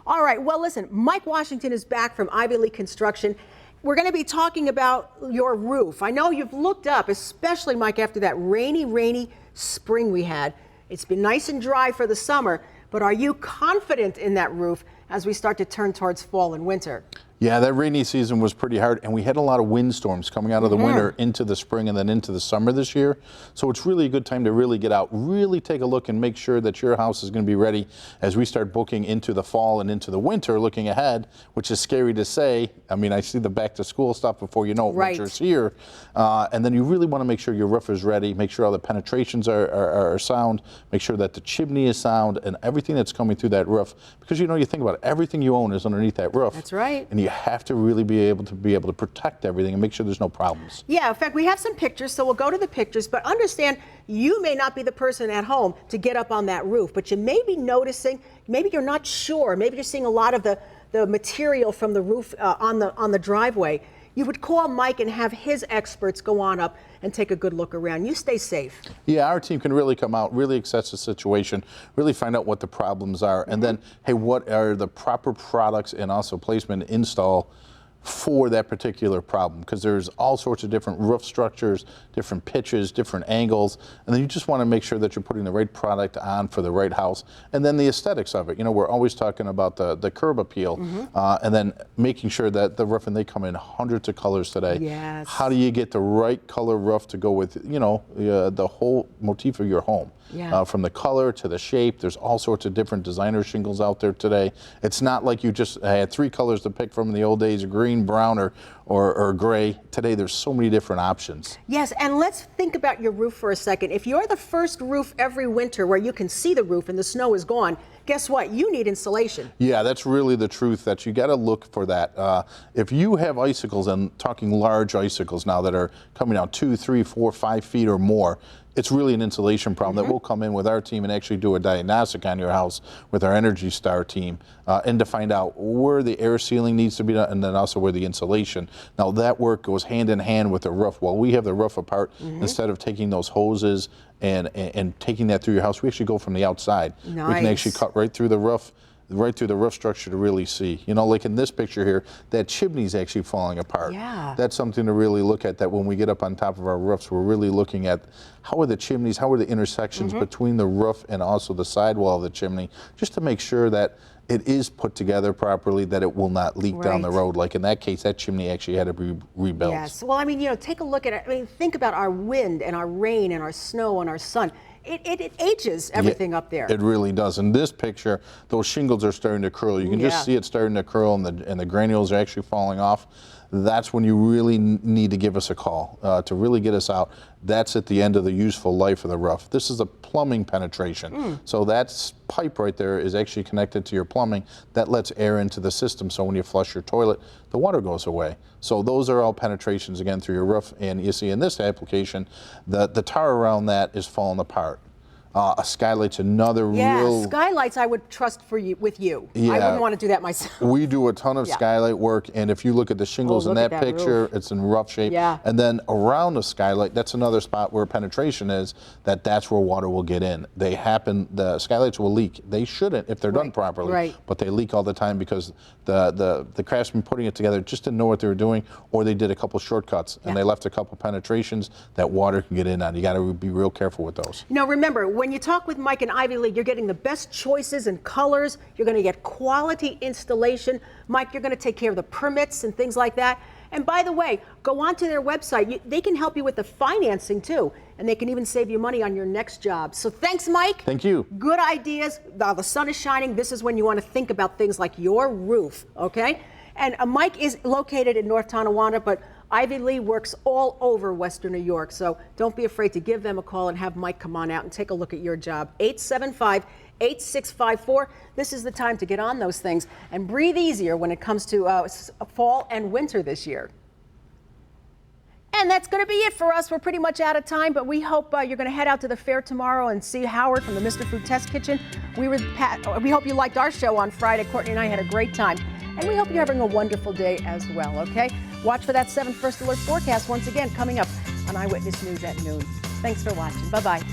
All right, well, listen, Mike Washington is back from Ivy Lea Construction. We're going to be talking about your roof. I know you've looked up, especially, Mike, after that rainy spring we had. It's been nice and dry for the summer, but are you confident in that roof as we start to turn towards fall and winter? Yeah, that rainy season was pretty hard, and we had a lot of windstorms coming out of the winter into the spring and then into the summer this year. So it's really a good time to really get out, really take a look and make sure that your house is going to be ready as we start booking into the fall and into the winter, looking ahead, which is scary to say. I mean, I see the back to school stuff before you know it, winter's here. And then you really want to make sure your roof is ready, make sure all the penetrations are sound, make sure that the chimney is sound and everything that's coming through that roof. Because you know, you think about it, everything you own is underneath that roof. That's right. And you have to really be able to protect everything and make sure there's no problems. Yeah, in fact, we have some pictures, so we'll go to the pictures, but understand you may not be the person at home to get up on that roof, but you may be noticing, maybe you're not sure, maybe you're seeing a lot of the material from the roof on the driveway. You would call Mike and have his experts go on up and take a good look around. You stay safe. Yeah, our team can really come out, really assess the situation, really find out what the problems are, and then, hey, what are the proper products and also placement and install for that particular problem, because there's all sorts of different roof structures, different pitches, different angles, and then you just want to make sure that you're putting the right product on for the right house, and then the aesthetics of it. You know, we're always talking about the curb appeal, and then making sure that the roof, and they come in hundreds of colors today. Yes. How do you get the right color roof to go with, you know, the whole motif of your home? Yeah. From the color to the shape, there's all sorts of different designer shingles out there today. It's not like you just had 3 colors to pick from in the old days, green, brown, or gray. Today, there's so many different options. Yes, and let's think about your roof for a second. If you're the first roof every winter where you can see the roof and the snow is gone, guess what? You need insulation. Yeah, that's really the truth, that you got to look for that. If you have icicles, and talking large icicles now that are coming out 2, 3, 4, 5 feet or more, it's really an insulation problem that we'll come in with our team and actually do a diagnostic on your house with our Energy Star team and to find out where the air sealing needs to be done and then also where the insulation. Now that work goes hand in hand with the roof. While we have the roof apart, instead of taking those hoses and taking that through your house, we actually go from the outside. Nice. We can actually cut right through the roof structure to really see. You know, like in this picture here, that chimney's actually falling apart. Yeah. That's something to really look at, that when we get up on top of our roofs, we're really looking at how are the chimneys, how are the intersections between the roof and also the sidewall of the chimney, just to make sure that it is put together properly, that it will not leak down the road. Like in that case, that chimney actually had to be rebuilt. Yes, well, I mean, you know, take a look at it. I mean, think about our wind and our rain and our snow and our sun. It ages everything up there. It really does. In this picture, those shingles are starting to curl. You can just see it starting to curl, and the granules are actually falling off. That's when you really need to give us a call to really get us out. That's at the end of the useful life of the roof. This is a plumbing penetration. So that pipe right there is actually connected to your plumbing. That lets air into the system, so when you flush your toilet, the water goes away. So those are all penetrations, again, through your roof. And you see in this application, the tar around that is falling apart. A skylight's another real... Skylights I would trust with you. Yeah. I wouldn't want to do that myself. We do a ton of skylight work, and if you look at the shingles in that picture, it's in rough shape. Yeah. And then around the skylight, that's another spot where penetration is, that's where water will get in. The skylights will leak. They shouldn't if they're done properly, but they leak all the time because the craftsmen putting it together just didn't know what they were doing, or they did a couple shortcuts, and they left a couple penetrations that water can get in on. You got to be real careful with those. Now remember, when you talk with Mike and Ivy Lea, you're getting the best choices and colors. You're going to get quality installation. Mike, you're going to take care of the permits and things like that. And by the way, go onto their website. They can help you with the financing too, and they can even save you money on your next job. So thanks, Mike. Thank you. Good ideas. While the sun is shining, this is when you want to think about things like your roof, okay? And Mike is located in North Tonawanda, but Ivy Lea works all over Western New York, so don't be afraid to give them a call and have Mike come on out and take a look at your job. 875-8654. This is the time to get on those things and breathe easier when it comes to fall and winter this year. And that's going to be it for us. We're pretty much out of time, but we hope you're going to head out to the fair tomorrow and see Howard from the Mr. Food Test Kitchen. We hope you liked our show on Friday. Courtney and I had a great time. And we hope you're having a wonderful day as well, okay? Watch for that 7 First Alert forecast once again coming up on Eyewitness News at noon. Thanks for watching. Bye-bye.